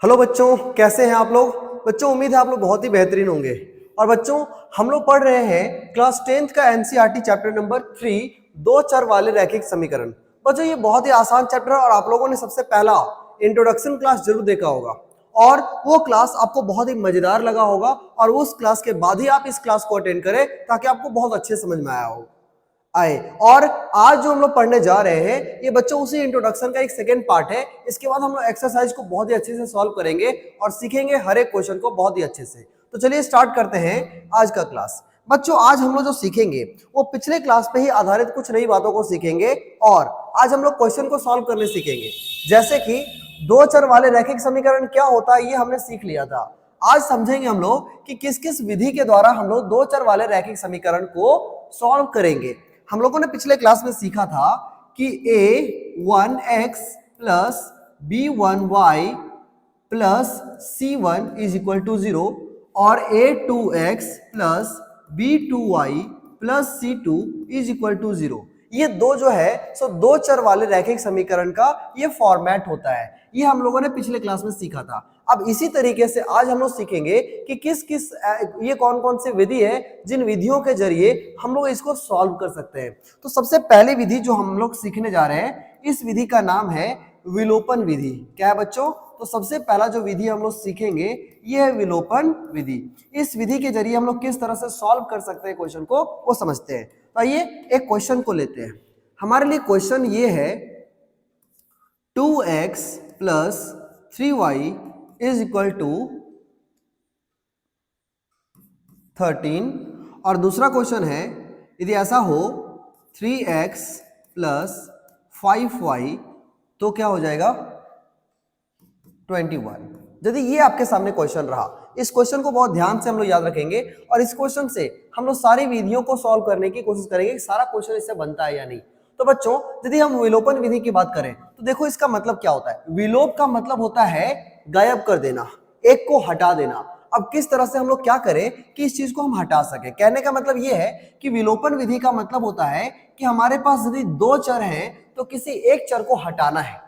Hello बच्चों, कैसे हैं आप लोग। बच्चों उम्मीद है आप लोग बहुत ही बेहतरीन होंगे। और बच्चों हम लोग पढ़ रहे हैं क्लास 10th का एनसीईआरटी चैप्टर नंबर 3 दो चर वाले रैखिक समीकरण। बच्चों ये बहुत ही आसान चैप्टर है और आप लोगों ने सबसे पहला इंट्रोडक्शन क्लास जरूर देखा होगा और वो क्लास आपको बहुत ही मजेदार लगा होगा और उस क्लास के बाद ही आप इस क्लास को अटेंड करें ताकि आपको बहुत अच्छे समझ में आए। और आज जो हम लोग पढ़ने जा रहे हैं ये बच्चों उसी इंट्रोडक्शन का एक सेकेंड पार्ट है। इसके बाद हम लोग एक्सरसाइज को बहुत ही अच्छे से सॉल्व करेंगे और सीखेंगे हर एक क्वेश्चन को बहुत ही अच्छे से। तो चलिए स्टार्ट करते हैं आज का क्लास। बच्चों आज हम लोग जो सीखेंगे वो पिछले क्लास पे ही आधारित कुछ नई बातों को सीखेंगे और आज हम लोग क्वेश्चन को सॉल्व करने सीखेंगे। जैसे कि दो चर वाले रैखिक समीकरण क्या होता है ये हमने सीख लिया था। आज समझेंगे हम लोग कि किस किस विधि के द्वारा हम लोग दो चर वाले रैखिक समीकरण को सॉल्व करेंगे। हम लोगों ने पिछले क्लास में सीखा था कि a1x plus b1y plus c1 is equal to 0 और a2x plus b2y plus c2 is equal to 0। ये दो जो है सो दो चर वाले रैखिक समीकरण का ये फॉर्मेट होता है। ये हम लोगों ने पिछले क्लास में सीखा था। अब इसी तरीके से आज हम लोग सीखेंगे कि किस किस ये कौन कौन सी विधि है जिन विधियों के जरिए हम लोग इसको सॉल्व कर सकते हैं। तो सबसे पहली विधि जो हम लोग सीखने जा रहे हैं इस विधि का नाम है विलोपन विधि। क्या है बच्चों? तो सबसे पहला जो विधि हम लोग सीखेंगे ये है विलोपन विधि। इस विधि के जरिए हम लोग किस तरह से सॉल्व कर सकते हैं क्वेश्चन को वो समझते हैं। तो आइए एक क्वेश्चन को लेते हैं। हमारे लिए क्वेश्चन ये है 2x plus 3y is equal to 13 और दूसरा क्वेश्चन है यदि ऐसा हो 3x प्लस 5y तो क्या हो जाएगा 21। यदि ये आपके सामने क्वेश्चन रहा, इस क्वेश्चन को बहुत ध्यान से हम लोग याद रखेंगे और इस क्वेश्चन से हम लोग सारी विधियों को सॉल्व करने की कोशिश करेंगे कि सारा क्वेश्चन इससे बनता है या नहीं। तो बच्चों यदि हम विलोपन विधि की बात करें तो देखो इसका मतलब क्या होता है। विलोप का मतलब होता है गायब कर देना, एक को हटा देना। अब किस तरह से हम लोग क्या करें कि इस चीज को हम हटा सके। कहने का मतलब ये है कि विलोपन विधि का मतलब होता है कि हमारे पास यदि दो चर हैं तो किसी एक चर को हटाना है,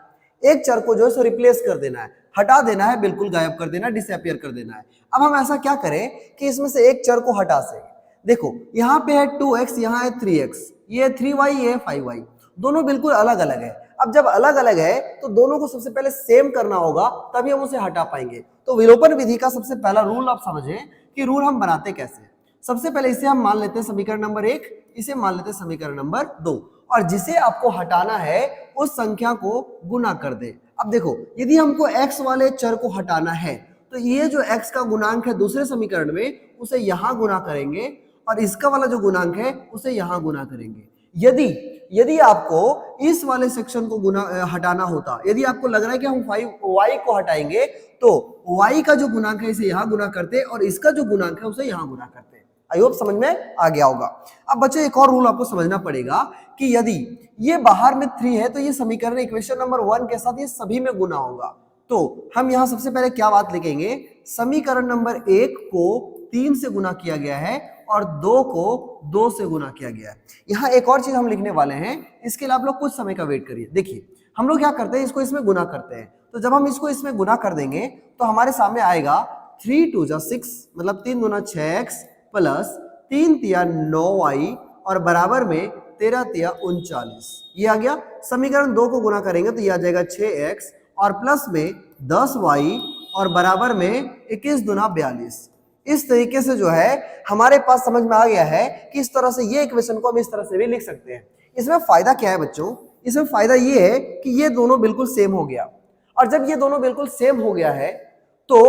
एक चर को जो है रिप्लेस कर देना है, हटा देना है, बिल्कुल गायब कर देना है, डिसअपियर कर देना है। अब हम ऐसा क्या करें कि इसमें से एक चर को हटा सके। देखो यहाँ पे है 2x, यहाँ है 3x, ये 3y, ये 5y, दोनों बिल्कुल अलग अलग है। अब जब अलग अलग है तो दोनों को सबसे पहले सेम करना होगा तभी हम उसे हटा पाएंगे। तो विलोपन विधि का सबसे पहला रूल आप समझें कि रूल हम बनाते कैसे। सबसे पहले इसे हम मान लेते हैं समीकरण नंबर 1, इसे मान लेते हैं समीकरण नंबर 2 और जिसे आपको हटाना है उस संख्या को गुना कर दे। अब देखो यदि हमको x वाले चर को हटाना है तो ये जो x का गुणांक है दूसरे समीकरण में उसे यहां गुना करेंगे और इसका वाला जो गुणांक है उसे यहां गुना करेंगे। यदि आपको इस वाले सेक्शन को गुना हटाना होता, यदि आपको लग रहा है कि हम 5y को हटाएंगे तो y का जो गुणांक है इसे यहां गुना करते और इसका जो गुणांक है उसे यहां गुना करते। आई होप समझ में आ गया होगा। अब बच्चों एक और रूल आपको समझना पड़ेगा कि यदि ये बाहर में 3 है तो ये समीकरण इक्वेशन नंबर 1 के साथ ये सभी में गुना होगा। तो हम यहां सबसे पहले क्या बात लिखेंगे, समीकरण नंबर 1 को 3 से गुना किया गया है और 2 को 2 से गुना किया गया है। यहाँ एक और चीज हम लिखने वाले हैं, इसके लिए आप लोग कुछ समय का वेट करिए। देखिए हम लोग क्या करते हैं, इसको इसमें गुना करते हैं। तो जब हम इसको इसमें गुना कर देंगे तो हमारे सामने आएगा 3 2 जा 6 मतलब 3 दूना 6x प्लस 3 तिया 9y और बराबर में 13 तिया 39। ये आ गया। समीकरण 2 को गुना करेंगे तो ये आ जाएगा 6x और प्लस में 10y और बराबर में 21 दूना 42। इस तरीके से जो है हमारे पास समझ में आ गया है कि इस तरह से ये इक्वेशन को हम इस तरह से भी लिख सकते हैं। इसमें फायदा क्या है बच्चों, इसमें फायदा ये है कि ये दोनों बिल्कुल सेम हो गया और जब ये दोनों बिल्कुल सेम हो गया है तो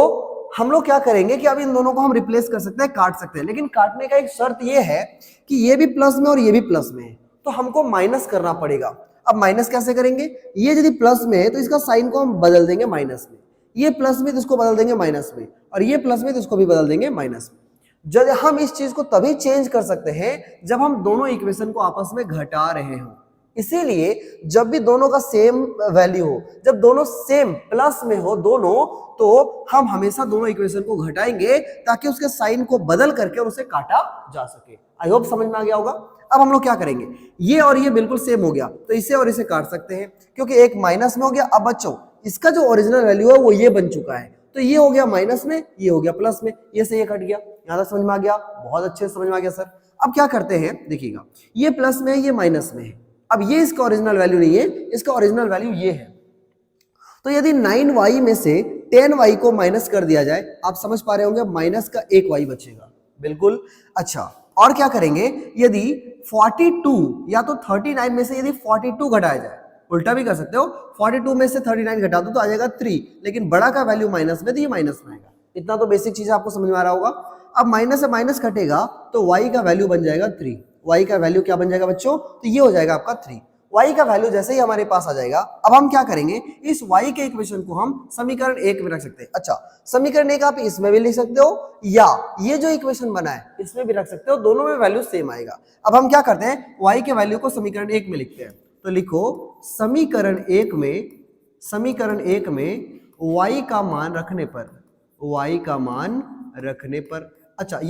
हम लोग क्या करेंगे कि अब इन दोनों को हम रिप्लेस कर सकते हैं, काट सकते हैं। लेकिन काटने का एक शर्त ये है कि ये भी प्लस में और ये भी प्लस में है तो हमको माइनस करना पड़ेगा। अब माइनस कैसे करेंगे, ये यदि प्लस में है तो इसका साइन को हम बदल देंगे माइनस में, ये प्लस में तो इसको बदल देंगे माइनस में और ये प्लस में तो इसको भी बदल देंगे माइनस में। जब हम इस चीज को तभी चेंज कर सकते हैं जब हम दोनों इक्वेशन को आपस में घटा रहे हो। इसीलिए जब भी दोनों का सेम वैल्यू हो, जब दोनों सेम प्लस में हो दोनों, तो हम हमेशा दोनों इक्वेशन को घटाएंगे ताकि उसके साइन को बदल करके और उसे काटा जा सके। आई होप समझ में आ गया होगा। अब हम लोग क्या करेंगे, ये और ये बिल्कुल सेम हो गया तो इसे और इसे काट सकते हैं क्योंकि एक माइनस में हो गया। अब बच्चों इसका जो ओरिजिनल वैल्यू है वो ये बन चुका है तो ये हो गया माइनस में, ये हो गया प्लस में, ये से ये कट गया। यहां तक समझ में आ गया? बहुत अच्छे से समझ में आ गया सर। अब क्या करते हैं देखिएगा, ये प्लस में है, ये माइनस में है। अब ये इसका ओरिजिनल वैल्यू नहीं है, इसका ओरिजिनल वैल्यू ये है। तो यदि 9y में से 10y को माइनस कर दिया जाए, आप समझ पा रहे होंगे, माइनस का 1y बचेगा। बिल्कुल। अच्छा, और क्या करेंगे, यदि 42 या तो 39 में से यदि 42 घटाया जाए, उल्टा भी कर सकते हो, 42 में से 39 घटा दो तो आ जाएगा 3, लेकिन बड़ा का वैल्यू माइनस में, तो ये माइनस में आएगा। इतना तो बेसिक चीज आपको समझ में आ रहा होगा। अब माइनस से माइनस कटेगा तो y का वैल्यू बन जाएगा 3। y का वैल्यू क्या बन जाएगा बच्चों? तो ये हो जाएगा आपका 3। y का वैल्यू जैसे ही हमारे पास आ जाएगा, अब हम क्या करेंगे, इस y के इक्वेशन को हम समीकरण 1 में रख सकते हैं। अच्छा, समीकरण 1 आप इसमें भी लिख सकते हो या ये जो इक्वेशन बना है इसमें भी रख सकते हो, दोनों में वैल्यू सेम आएगा। अब हम क्या करते हैं, y के वैल्यू को समीकरण 1 में लिखते हैं। तो लिखो समीकरण 1 में y का मान रखने पर, अच्छा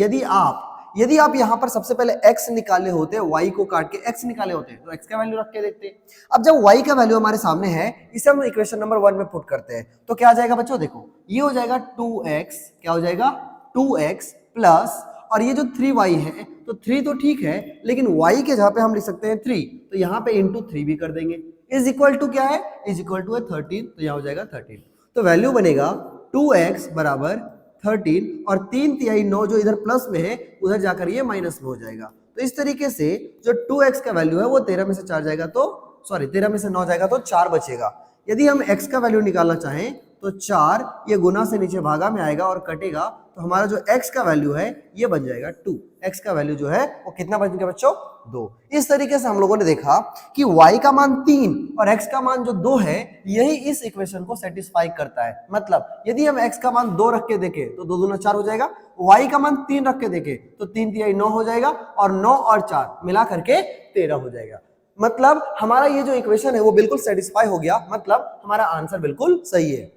यदि आप यहां पर सबसे पहले x निकाले होते, y को काट के x निकाले होते तो x का वैल्यू रख के देखते। अब जब y का वैल्यू हमारे सामने है, इसे हम इक्वेशन नंबर 1 में पुट करते हैं, तो क्या आ जाएगा बच्चों? देखो ये हो जाएगा 2x, क्या हो जाएगा 2x प्लस, और ये जो 3y है, तो 3 तो ठीक है, लेकिन y के जहां पे हम लिख सकते हैं 3, तो यहाँ पे इंटू 3 भी कर देंगे। इज इक्वल टू क्या है? इज इक्वल टू है 13, तो यहाँ हो जाएगा 13। तो वैल्यू बनेगा 2x बराबर 13, और 3 तिहाई 9 जो इधर प्लस में है, उधर जाकर ये माइनस में हो जाएगा। तो इस तरीके से जो 2x का वैल्यू है वो 13 में से 4 जाएगा, तो सॉरी 13 में से 9 जाएगा तो 4 बचेगा। यदि हम x का वैल्यू निकालना चाहें तो 4 ये गुना से नीचे भागा में आएगा और कटेगा, तो हमारा जो x का वैल्यू है ये बन जाएगा 2। x का वैल्यू जो है वो कितना बन गया बच्चों? 2। इस तरीके से हम लोगों ने देखा कि y का मान 3 और x का मान जो 2 है, यही इस इक्वेशन को सेटिस्फाई करता है। मतलब यदि हम x का मान 2 रख के देखें तो 2 दूना 4 हो जाएगा, y का मान 3 रख के देखें तो 3 तिहाई 9 हो जाएगा, और 9 और 4 मिला करके 13 हो जाएगा। मतलब हमारा ये जो इक्वेशन है वो बिल्कुल सेटिस्फाई हो गया, मतलब हमारा आंसर बिल्कुल सही है।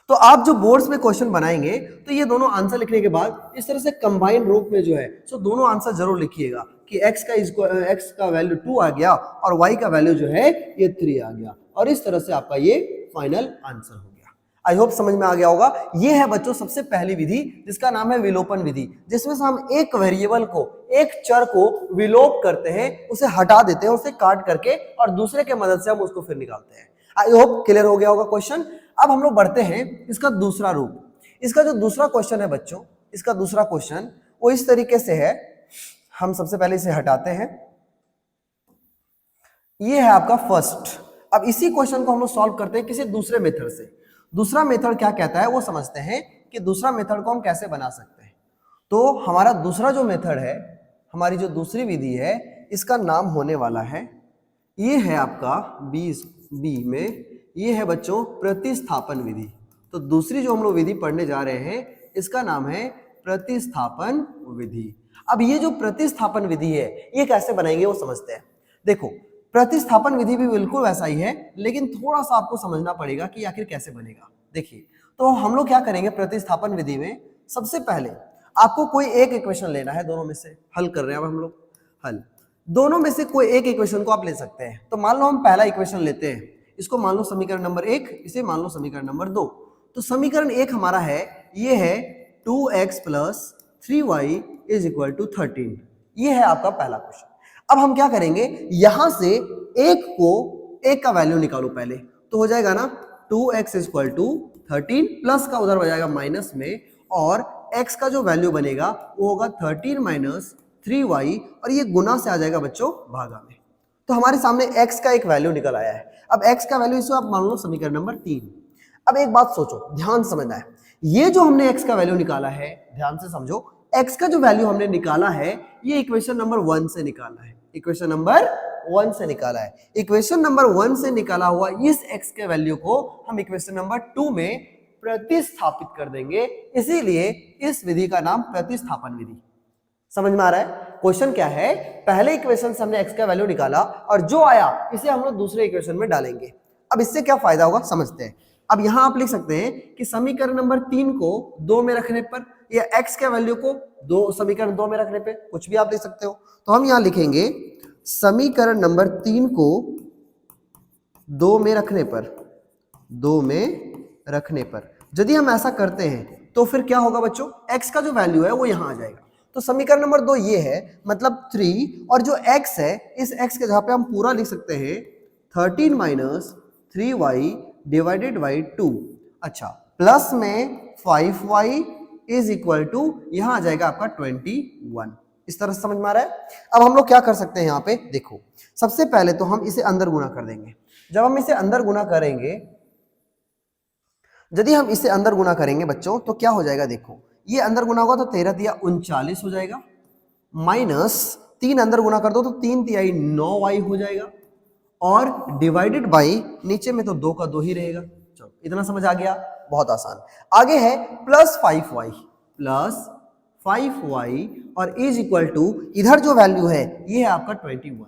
तो आप जो बोर्ड्स में क्वेश्चन बनाएंगे तो ये दोनों आंसर लिखने के बाद इस तरह से कंबाइंड रूप में जो है, सो दोनों आंसर जरूर लिखिएगा कि x का वैल्यू 2 आ गया और y का वैल्यू जो है ये 3 आ गया, और इस तरह से आपका ये फाइनल आंसर हो गया। आई होप समझ में आ गया होगा। ये है बच्चों सबसे पहली विधि, जिसका नाम है विलोपन विधि, जिसमें से हम एक वेरिएबल को, एक चर को विलोप करते हैं, उसे हटा देते हैं, उसे काट करके, और दूसरे के मदद से हम उसको फिर निकालते हैं। आई होप क्लियर हो गया होगा क्वेश्चन। अब हम लोग बढ़ते हैं इसका दूसरा रूप। इसका जो दूसरा क्वेश्चन है बच्चों, इसका दूसरा क्वेश्चन वो इस तरीके से है। हम सबसे पहले इसे हटाते हैं, ये है आपका फर्स्ट। अब इसी क्वेश्चन को हम लोग सॉल्व करते हैं किसी दूसरे मेथड से। दूसरा मेथड क्या कहता है वो समझते हैं कि दूसरा मेथड को हम कैसे बना सकते हैं। तो हमारा दूसरा जो मेथड है, हमारी जो दूसरी विधि है, इसका नाम होने वाला है, ये है आपका बी में, ये है बच्चों प्रतिस्थापन विधि। तो दूसरी जो हम लोग विधि पढ़ने जा रहे हैं, इसका नाम है प्रतिस्थापन विधि। अब ये जो प्रतिस्थापन विधि है, ये कैसे बनाएंगे वो समझते हैं। देखो प्रतिस्थापन विधि भी बिल्कुल वैसा ही है, लेकिन थोड़ा सा आपको समझना पड़ेगा कि आखिर कैसे बनेगा। देखिए, तो हम लोग क्या करेंगे प्रतिस्थापन विधि में, सबसे पहले आपको कोई एक इक्वेशन लेना है, दोनों में से हल कर रहे हैं अब हम लोग हल। दोनों में से कोई एक इक्वेशन को आप ले सकते हैं। तो मान लो हम पहला इक्वेशन लेते हैं, इसको मान लो समीकरण नंबर 1, इसे मान लो समीकरण नंबर 2। तो समीकरण 1 हमारा है, ये है 2x plus 3y is equal to 13। ये है आपका पहला क्वेश्चन। अब हम क्या करेंगे, यहां से एक का वैल्यू निकालो पहले, तो हो जाएगा ना 2x is equal to 13, plus का उधर हो जाएगा माइनस में, और x का जो वैल्यू बनेगा वो होगा 13 माइनस 3y, और ये गुना से आ जाएगा बच्चों भागा में। तो हमारे सामने x का एक वैल्यू निकल आया है। अब x का वैल्यू इसको आप मान लो समीकरण नंबर 3। अब एक बात सोचो, ध्यान समझना है, ये जो हमने x का वैल्यू निकाला है, ध्यान से समझो, x का जो वैल्यू हमने निकाला है, ये इक्वेशन नंबर 1 से निकाला है। इक्वेशन नंबर 1 से निकाला है। इक्वेशन नंबर 1 से निकाला हुआ इस x के वैल्यू को हम इक्वेशन नंबर 2 में प्रतिस्थापित कर देंगे, इसीलिए इस विधि का नाम प्रतिस्थापन विधि। समझ में आ रहा है? क्वेश्चन क्या है, पहले इक्वेशन से हमने x का वैल्यू निकाला और जो आया इसे हम लोग दूसरे इक्वेशन में डालेंगे। अब इससे क्या फायदा होगा समझते हैं। अब यहां आप लिख सकते हैं कि समीकरण नंबर 3 को 2 में रखने पर, या x के वैल्यू को समीकरण 2 में रखने पे, कुछ भी आप लिख सकते हो। तो हम यहां लिखेंगे समीकरण नंबर 3 को 2 में रखने पर, यदि हम ऐसा करते हैं तो फिर क्या होगा बच्चों, x का जो वैल्यू है वो यहाँ आ जाएगा। तो समीकरण नंबर 2 ये है, मतलब 3 और जो x है इस x के जगह पे हम पूरा लिख सकते हैं 13 माइनस 3y डिवाइडेड बाई 2। अच्छा, प्लस में 5y इज इक्वल टू यहाँ आ जाएगा आपका 21। इस तरह से समझ में आ रहा है। अब हम लोग क्या कर सकते हैं यहाँ पे, देखो सबसे पहले तो हम इसे अंदर गुना कर देंगे। जब हम इसे अंदर गुना करेंगे, यदि हम इसे अंदर गुना करेंगे बच्चों तो क्या हो जाएगा, देखो ये अंदर गुना होगा तो 13 तिया 39 हो जाएगा, माइनस 3 अंदर गुना कर दो तो 3 तिहाई 9y हो जाएगा, और डिवाइडेड बाई नीचे में तो 2 का 2 ही रहेगा। चलो इतना समझ आ गया, बहुत आसान। आगे है प्लस 5y और इज इक्वल टू इधर जो वैल्यू है ये है आपका 21।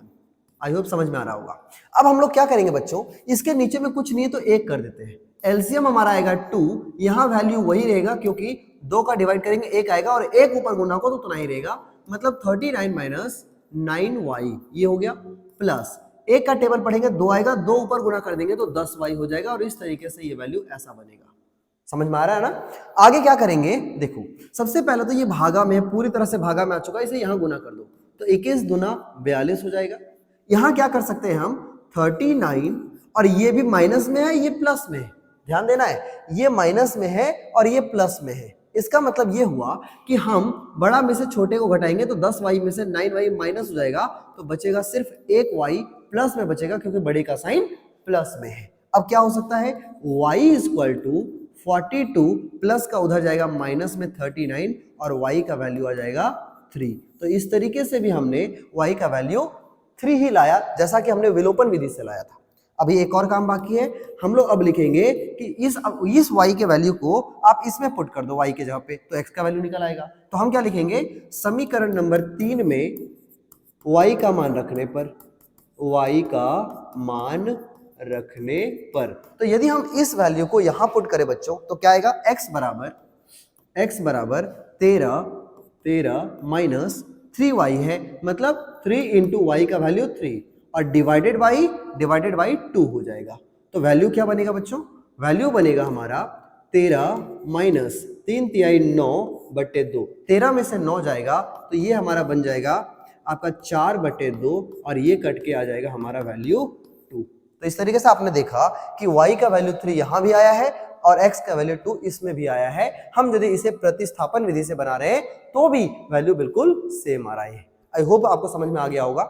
आई होप समझ में आ रहा होगा। अब हम लोग क्या करेंगे बच्चों, इसके नीचे में कुछ नहीं है तो 1 कर देते हैं। एलसीएम हमारा आएगा 2, यहाँ वैल्यू वही रहेगा क्योंकि 2 का डिवाइड करेंगे 1 आएगा और 1 ऊपर गुना को तो उतना ही रहेगा, मतलब 39 माइनस 9y ये हो गया, प्लस 1 का टेबल पढ़ेंगे 2 आएगा, 2 ऊपर गुना कर देंगे तो 10y हो जाएगा, और इस तरीके से ये वैल्यू ऐसा बनेगा। समझ में आ रहा है ना। आगे क्या करेंगे, देखो सबसे पहले तो ये भागा में पूरी तरह से भागा में आ चुका है, इसे यहाँ गुना कर दो तो 21 दूना 42 हो जाएगा। यहाँ क्या कर सकते हैं हम 39, और ये भी माइनस में है ये प्लस में है, ध्यान देना है, ये माइनस में है और ये प्लस में है। इसका मतलब ये हुआ कि हम बड़ा में से छोटे को घटाएंगे तो 10y में से 9y माइनस हो जाएगा, तो बचेगा सिर्फ 1y प्लस में बचेगा क्योंकि बड़े का साइन प्लस में है। अब क्या हो सकता है, y इक्वल टू 42 प्लस का उधर जाएगा माइनस में 39 और y का वैल्यू आ जाएगा 3। तो इस तरीके से भी हमने y का वैल्यू 3 ही लाया, जैसा कि हमने विलोपन विधि से लाया था। अभी एक और काम बाकी है, हम लोग अब लिखेंगे कि इस y के वैल्यू को आप इसमें पुट कर दो y के जगह पे, तो x का वैल्यू निकल आएगा। तो हम क्या लिखेंगे, समीकरण नंबर 3 में y का मान रखने पर, y का मान रखने पर, तो यदि हम इस वैल्यू को यहां पुट करें बच्चों तो क्या आएगा, x बराबर 13 माइनस 3y है, मतलब 3 इंटू वाई का वैल्यू 3 और डिवाइडेड बाई 2 हो जाएगा। तो वैल्यू क्या बनेगा बच्चों, वैल्यू बनेगा हमारा 13 माइनस 3 तिहाई 9 बटे 2, 13 में से 9 जाएगा तो ये हमारा बन जाएगा आपका 4 बटे 2 और ये कट के आ जाएगा हमारा वैल्यू 2। तो इस तरीके से आपने देखा कि y का वैल्यू 3 यहां भी आया है और x का वैल्यू 2 इसमें भी आया है। हम यदि इसे प्रतिस्थापन विधि से बना रहे हैं तो भी वैल्यू बिल्कुल सेम आ रहा है। आई होप आपको समझ में आ गया होगा।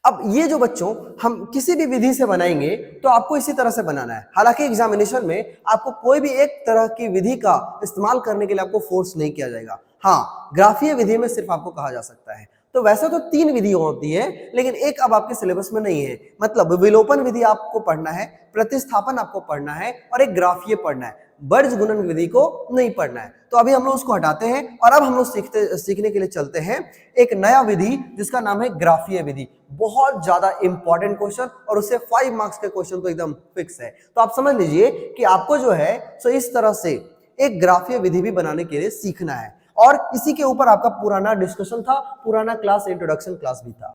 अब ये जो बच्चों हम किसी भी विधि से बनाएंगे तो आपको इसी तरह से बनाना है। हालांकि एग्जामिनेशन में आपको कोई भी एक तरह की विधि का इस्तेमाल करने के लिए आपको फोर्स नहीं किया जाएगा। हाँ, ग्राफीय विधि में सिर्फ आपको कहा जा सकता है। तो वैसे तो 3 विधियां होती है, लेकिन एक अब आपके सिलेबस में नहीं है, मतलब विलोपन विधि आपको पढ़ना है, प्रतिस्थापन आपको पढ़ना है और एक ग्राफीय पढ़ना है, बर्ज गुणन विधि को नहीं पढ़ना है। तो अभी हम लोग उसको हटाते हैं और अब हम लोग सीखने के लिए चलते हैं एक नया विधि जिसका नाम है ग्राफीय विधि। बहुत ज्यादा इंपॉर्टेंट क्वेश्चन और उससे 5 मार्क्स के क्वेश्चन तो एकदम फिक्स है। तो आप समझ लीजिए कि आपको जो है सो इस तरह से एक ग्राफीय विधि भी बनाने के लिए सीखना है, और इसी के ऊपर आपका पुराना डिस्कशन था, पुराना क्लास इंट्रोडक्शन क्लास भी था।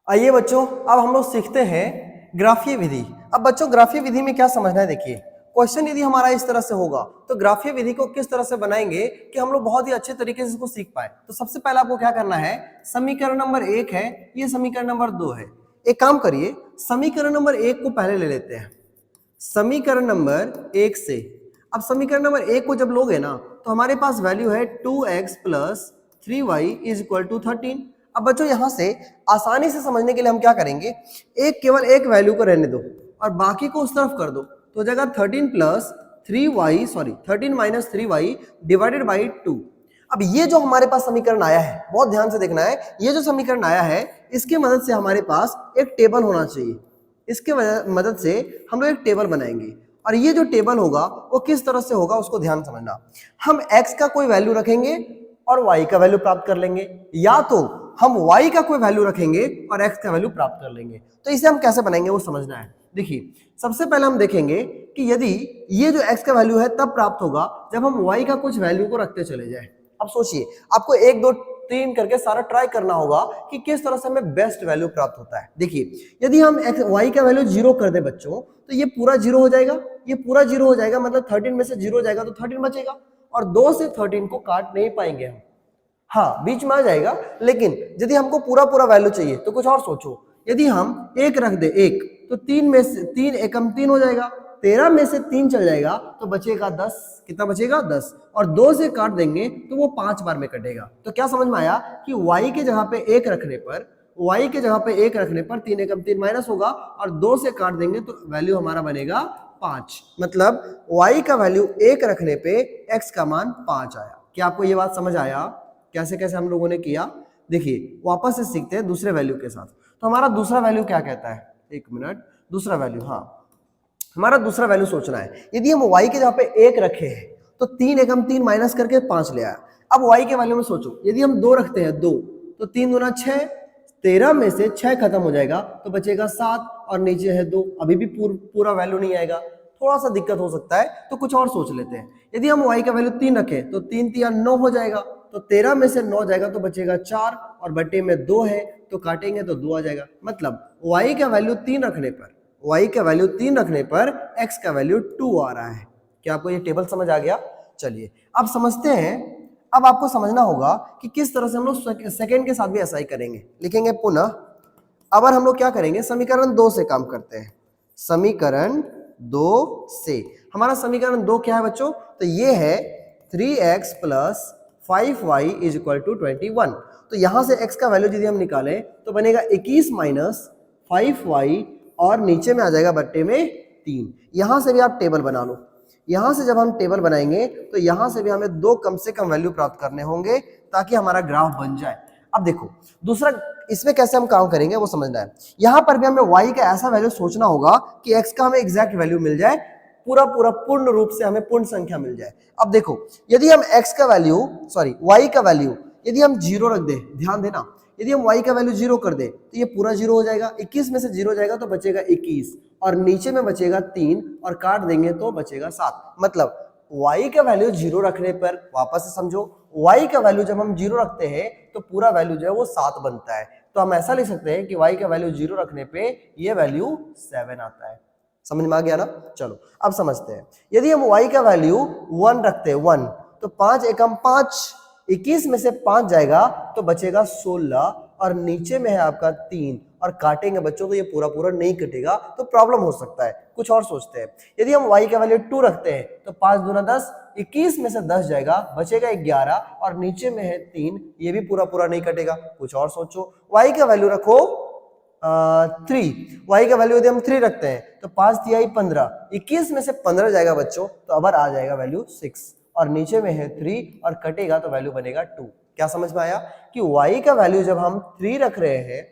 आइए बच्चों अब हम लोग सीखते हैं ग्राफीय विधि। अब बच्चों ग्राफीय विधि में क्या समझना है, देखिए क्वेश्चन यदि हमारा इस तरह से होगा तो ग्राफीय विधि को किस तरह से बनाएंगे कि हम लोग बहुत ही अच्छे तरीके से इसको सीख पाए। तो सबसे पहले आपको क्या करना है, समीकरण नंबर 1 है, ये समीकरण नंबर 2 है। एक काम करिए, समीकरण नंबर 1 को पहले ले लेते हैं, समीकरण नंबर 1 से। अब समीकरण नंबर 1 को जब लोगे ना तो हमारे पास वैल्यू है 2x plus 3y is equal to 13। अब बच्चों यहां से आसानी से समझने के लिए हम क्या करेंगे, केवल एक वैल्यू को रहने दो और बाकी को उस तरफ कर दो, तो जगह 13 माइनस 3y डिवाइडेड बाई 2। अब ये जो हमारे पास समीकरण आया है, बहुत ध्यान से देखना है, ये जो समीकरण आया है इसके मदद से हमारे पास एक टेबल होना चाहिए। इसके मदद से हम लोग एक टेबल बनाएंगे और ये जो टेबल होगा वो किस तरह से होगा उसको ध्यान समझना। हम x का कोई वैल्यू रखेंगे और y का वैल्यू प्राप्त कर लेंगे, या तो हम y का कोई वैल्यू रखेंगे और x का वैल्यू प्राप्त कर लेंगे। तो इसे हम कैसे बनाएंगे वो समझना है। देखिए सबसे पहले हम देखेंगे कि यदि ये जो x का वैल्यू है तब प्राप्त होगा जब हम y का कुछ वैल्यू को रखते चले जाए। अब सोचिए, आपको 1 2 3 करके सारा ट्राई करना होगा कि किस तरह से हमें बेस्ट वैल्यू प्राप्त होता है। देखिए यदि हम y का वैल्यू 0 कर दे बच्चों तो ये पूरा 0 हो जाएगा, ये पूरा 0 हो जाएगा, मतलब 13 में से 0 हो जाएगा तो 13 बचेगा, और 2 से 13 को काट नहीं पाएंगे हम। हाँ, बीच में आ जाएगा, लेकिन यदि हमको पूरा पूरा वैल्यू चाहिए तो कुछ और सोचो। यदि हम 1 रख दे 1, तो 3 में से 3 एकम 3 हो जाएगा, 13 में से 3 चल जाएगा तो बचेगा 10। कितना बचेगा? 10। और 2 से काट देंगे तो वो 5 बार में कटेगा। तो क्या समझ में आया कि y के जगह पे 1 रखने पर, y के जगह पे 1 रखने पर 3 एकम 3 माइनस होगा, और 2 से काट देंगे तो वैल्यू हमारा बनेगा 5। मतलब y का वैल्यू 1 रखने पे x का मान 5 आया। क्या आपको ये बात समझ आया कैसे कैसे हम लोगों ने किया? देखिए वापस से सीखते हैं दूसरे वैल्यू के साथ। तो हमारा दूसरा वैल्यू क्या कहता है? एक मिनट, दूसरा वैल्यू, हाँ हमारा दूसरा वैल्यू सोचना है। यदि हम y के जगह पे 1 रखे हैं तो 3 एकम 3 माइनस करके 5 ले आया। अब y के वैल्यू में सोचो, यदि हम 2 रखते हैं 2, तो 3 दूना 6, 13 में से 6 खत्म हो जाएगा तो बचेगा 7, और नीचे है 2। अभी भी पूरा वैल्यू नहीं आएगा, थोड़ा सा दिक्कत हो सकता है, तो कुछ और सोच लेते हैं। यदि हम y का वैल्यू 3 रखें तो 3 3 9 हो जाएगा, तो 13 में से 9 जाएगा तो बचेगा 4, और बटे में 2 है तो काटेंगे तो 2 आ जाएगा। मतलब y का वैल्यू 3 रखने पर, y का वैल्यू 3 रखने पर x का वैल्यू 2 आ रहा है। क्या आपको ये टेबल समझ आ गया? चलिए अब समझते हैं। अब आपको समझना होगा कि किस तरह से हम लोग सेकेंड के साथ भी ऐसा ही करेंगे। लिखेंगे पुनः, अब हम लोग क्या करेंगे, समीकरण 2 से काम करते हैं। समीकरण 2 से हमारा समीकरण 2 क्या है बच्चों? तो ये है 3x plus 5y is equal to 21। तो यहां से x का वैल्यू यदि हम निकालें तो बनेगा 21 माइनस 5y, और नीचे में आ जाएगा बट्टे में 3। यहां से भी आप टेबल बना लो। यहां से जब हम टेबल बनाएंगे तो यहां से भी हमें 2 कम से कम वैल्यू प्राप्त करने होंगे ताकि हमारा ग्राफ बन जाए। अब देखो दूसरा, इसमें कैसे हम काम करेंगे वो समझना है। यहां पर भी हमें y का ऐसा वैल्यू सोचना होगा कि x का हमें एग्जैक्ट वैल्यू मिल जाए, पूर्ण रूप से हमें पूर्ण संख्या मिल जाए। अब देखो यदि हम y का वैल्यू यदि हम 0 रख दे, ध्यान देना, यदि हम y का वैल्यू 0 कर दे तो ये पूरा 0 हो जाएगा। 21 में से 0 जाएगा तो बचेगा 21, और नीचे में बचेगा 3, और काट देंगे तो बचेगा 7। मतलब y का वैल्यू 0 रखने पर, वापस से समझो, y का वैल्यू जब हम 0 रखते हैं तो पूरा वैल्यू जो है वो 7 बनता है। तो हम ऐसा लिख सकते हैं कि y का वैल्यू 0 रखने पे ये वैल्यू 7 आता है। समझ में आ गया ना? चलो अब समझते हैं। यदि हम y का वैल्यू 1 रखते हैं 1, तो 5 एकम 5, 21 में से 5 जाएगा तो बचेगा 16, और नीचे में है आपका 3, और काटेंगे बच्चों तो ये पूरा नहीं कटेगा, तो प्रॉब्लम हो सकता है। कुछ और सोचते हैं। यदि हम y का वैल्यू 2 रखते हैं तो 5 दूना 10, 21 में से 10 जाएगा, बचेगा 11, और नीचे में है 3, ये भी पूरा नहीं कटेगा। कुछ और सोचो। y का वैल्यू रखो 3, y का वैल्यू यदि हम 3 रखते हैं तो 5 3 15, 21 में से 15 जाएगा बच्चों तो अब आ जाएगा वैल्यू 6, और नीचे में है 3, और कटेगा तो वैल्यू बनेगा 2। क्या समझ में आया कि y का वैल्यू जब हम 3 रख रहे हैं,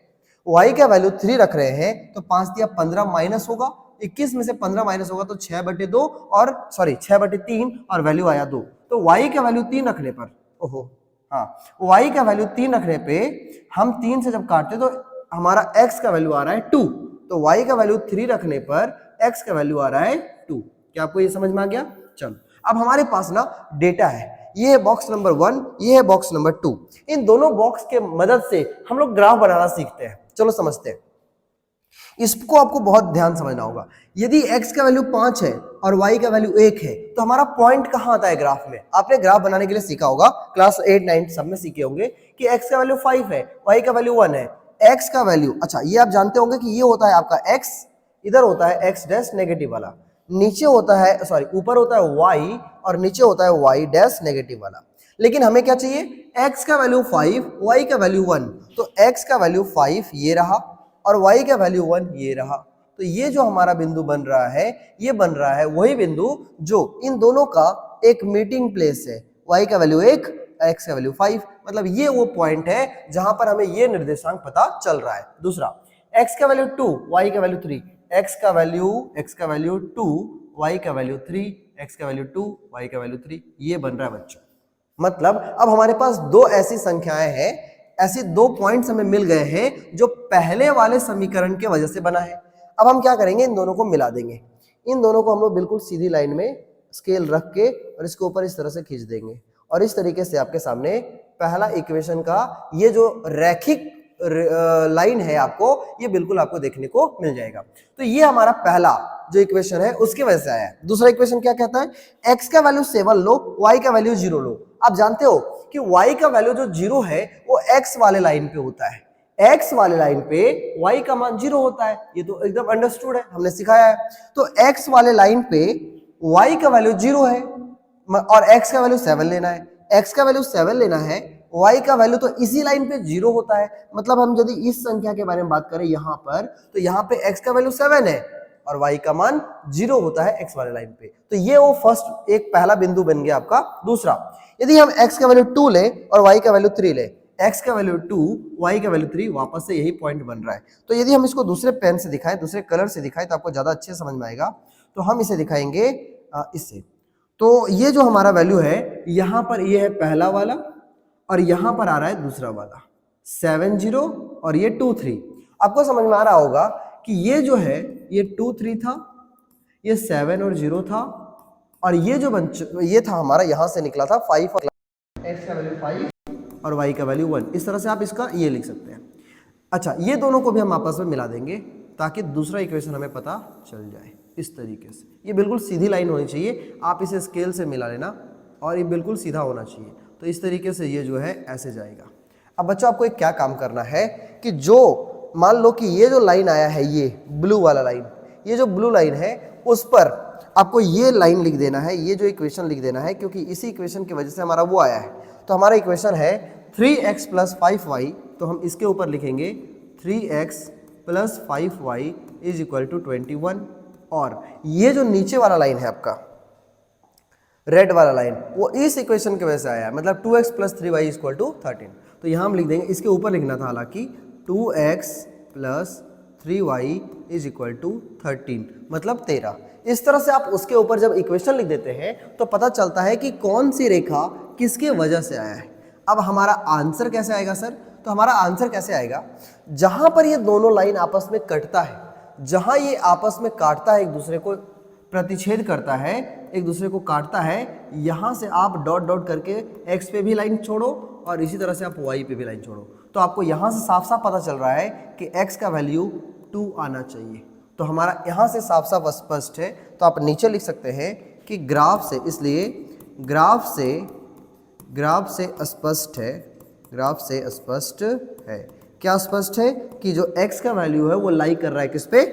y का वैल्यू 3 रख रहे हैं तो 5 3 15 माइनस होगा, 21 में से 15 माइनस होगा तो 6/2, और 6/3, और वैल्यू आया 2। तो y का वैल्यू 3 रखने पर, y का वैल्यू 3 रखने पे हम 3 से जब काटते तो हमारा x का वैल्यू आ रहा है 2। तो y का वैल्यू 3 रखने पर x का वैल्यू आ रहा है 2। क्या आपको ये समझ में आ गया? चलो अब हमारे पास ना डेटा है, ये है बॉक्स नंबर 1, ये है बॉक्स नंबर 2। इन दोनों बॉक्स के मदद से हम लोग ग्राफ बनाना सीखते हैं। चलो समझते हैं। इसको आपको बहुत ध्यान समझना होगा। यदि x का वैल्यू 5 है और y का वैल्यू 1 है तो हमारा पॉइंट कहां आता है ग्राफ में? आपने ग्राफ बनाने के लिए सीखा होगा, क्लास 8 9 सब में सीखे होंगे कि x का वैल्यू 5 है, y का वैल्यू 1 है। x का वैल्यू, अच्छा ये आप जानते होंगे कि ये होता है आपका x, इधर होता है x डैश नेगेटिव वाला, नीचे होता है ऊपर होता है y, और नीचे होता है y डैश नेगेटिव वाला। लेकिन हमें क्या चाहिए? x का वैल्यू 5, y का वैल्यू 1। तो x का वैल्यू 5 ये रहा, और y का वैल्यू 1 ये रहा। तो ये जो हमारा बिंदु बन रहा है, ये बन रहा है वही बिंदु जो इन दोनों का एक मीटिंग प्लेस है। y का वैल्यू 1, x का वैल्यू 5, मतलब ये वो पॉइंट है जहां पर हमें ये निर्देशांक पता चल रहा है। दूसरा, x का वैल्यू 2, y का वैल्यू 3, x का वैल्यू 2, y का वैल्यू 3, x का वैल्यू 2, y का वैल्यू 3, ये बन रहा है बच्चों। मतलब अब हमारे पास दो ऐसी संख्याएं हैं, ऐसे 2 पॉइंट्स हमें मिल गए हैं जो पहले वाले समीकरण के वजह से बना है। अब हम क्या करेंगे? इन दोनों को मिला देंगे। इन दोनों को हम लोग बिल्कुल सीधी लाइन में स्केल रख के और इसके ऊपर इस तरह से खींच देंगे, और इस तरीके से आपके सामने पहला इक्वेशन का ये जो रैखिक लाइन है आपको, ये बिल्कुल आपको देखने को मिल जाएगा। तो ये हमारा पहला जो इक्वेशन है उसकी वजह से आया है। दूसरा इक्वेशन क्या कहता है, x का वैल्यू 7 लो, y का वैल्यू 0 लो। आप जानते हो कि y का वैल्यू जो 0 है वो x वाले लाइन पे होता है, x वाले लाइन पे y का मान 0 होता है, ये तो एकदम अंडरस्टूड है, हमने सिखाया है। तो x वाले लाइन पे y का वैल्यू 0 है और x का वैल्यू 7 लेना है, x का वैल्यू 7 लेना है, y का वैल्यू तो इसी लाइन पे 0 होता है। मतलब हम यदि इस संख्या के बारे में बात करें यहाँ पर, तो यहाँ पे x का वैल्यू 7 है और y का मान 0 होता है x वाले लाइन पे। तो ये वो फर्स्ट एक पहला बिंदु बन गया आपका। दूसरा, यदि हम x का वैल्यू 2 ले और y का वैल्यू 3 ले, x का वैल्यू 2, y का वैल्यू 3, वापस से यही पॉइंट बन रहा है। तो यदि हम इसको दूसरे पेन से दिखाएं, दूसरे कलर से दिखाएं, तो आपको ज्यादा अच्छे समझ में आएगा। तो हम इसे दिखाएंगे इससे। तो ये जो हमारा वैल्यू है, यहाँ पर ये है पहला वाला और यहाँ पर आ रहा है दूसरा वाला 7 0 और ये 2 3। आपको समझ में आ रहा होगा कि ये जो है ये 2 3 था, ये 7 और 0 था, और ये जो ये था हमारा यहाँ से निकला था 5 और x का वैल्यू 5 और y का वैल्यू 1। इस तरह से आप इसका ये लिख सकते हैं। अच्छा, ये दोनों को भी हम आपस में मिला देंगे ताकि दूसरा इक्वेशन हमें पता चल जाए। इस तरीके से ये बिल्कुल सीधी लाइन होनी चाहिए, आप इसे स्केल से मिला लेना और ये बिल्कुल सीधा होना चाहिए। तो इस तरीके से ये जो है ऐसे जाएगा। अब बच्चों आपको एक क्या काम करना है कि जो मान लो कि ये जो लाइन आया है, ये ब्लू वाला लाइन, ये जो ब्लू लाइन है उस पर आपको ये लाइन लिख देना है, ये जो इक्वेशन लिख देना है, क्योंकि इसी इक्वेशन की वजह से हमारा वो आया है। तो हमारा इक्वेशन है 3x + 5y, तो हम इसके ऊपर लिखेंगे 3x + 5y = 21। और ये जो नीचे वाला लाइन है आपका रेड वाला लाइन, वो इस इक्वेशन की वजह से आया है, मतलब 2x + 3y = 13। तो यहाँ हम लिख देंगे, इसके ऊपर लिखना था हालांकि 2x + 3y = 13, मतलब 13। इस तरह से आप उसके ऊपर जब इक्वेशन लिख देते हैं तो पता चलता है कि कौन सी रेखा किसके वजह से आया है। अब हमारा आंसर कैसे आएगा सर? तो हमारा आंसर कैसे आएगा, जहां पर ये दोनों लाइन आपस में कटता है, जहां ये आपस में काटता है, एक दूसरे को प्रतिच्छेद करता है, एक दूसरे को काटता है, यहां से आप डॉट डॉट करके x पे भी लाइन छोड़ो और इसी तरह से आप y पे भी लाइन छोड़ो। तो आपको यहां से साफ साफ पता चल रहा है कि x का वैल्यू 2 आना चाहिए। तो हमारा यहां से साफ साफ स्पष्ट है। तो आप नीचे लिख सकते हैं कि ग्राफ से, इसलिए ग्राफ से स्पष्ट है, ग्राफ से स्पष्ट है। क्या स्पष्ट है कि जो x का वैल्यू है वो लाई कर रहा है किस पे,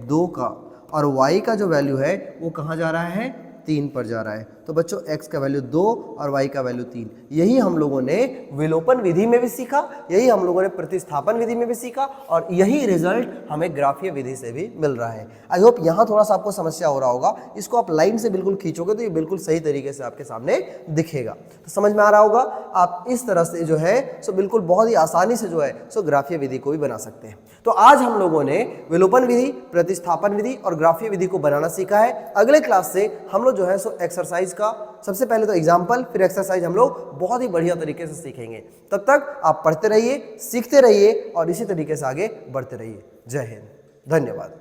2 का, और y का जो वैल्यू है वो कहाँ जा रहा है, 3 पर जा रहा है। तो बच्चों x का वैल्यू 2 और y का वैल्यू 3, यही हम लोगों ने विलोपन विधि में भी सीखा, यही हम लोगों ने प्रतिस्थापन विधि में भी सीखा, और यही रिजल्ट हमें ग्राफीय विधि से भी मिल रहा है। आई होप यहाँ थोड़ा सा आपको समस्या हो रहा होगा। इसको आप लाइन से बिल्कुल खींचोगे तो ये बिल्कुल सही तरीके से आपके सामने दिखेगा। तो समझ में आ रहा होगा, आप इस तरह से जो है सो बिल्कुल बहुत ही आसानी से जो है सो ग्राफीय विधि को भी बना सकते हैं। तो आज हम लोगों ने विलोपन विधि, प्रतिस्थापन विधि और ग्राफीय विधि को बनाना सीखा है। अगले क्लास से हम लोग जो है सो एक्सरसाइज का, सबसे पहले तो एग्जाम्पल, फिर एक्सरसाइज हम लोग बहुत ही बढ़िया तरीके से सीखेंगे। तब तक आप पढ़ते रहिए, सीखते रहिए और इसी तरीके से आगे बढ़ते रहिए। जय हिंद, धन्यवाद।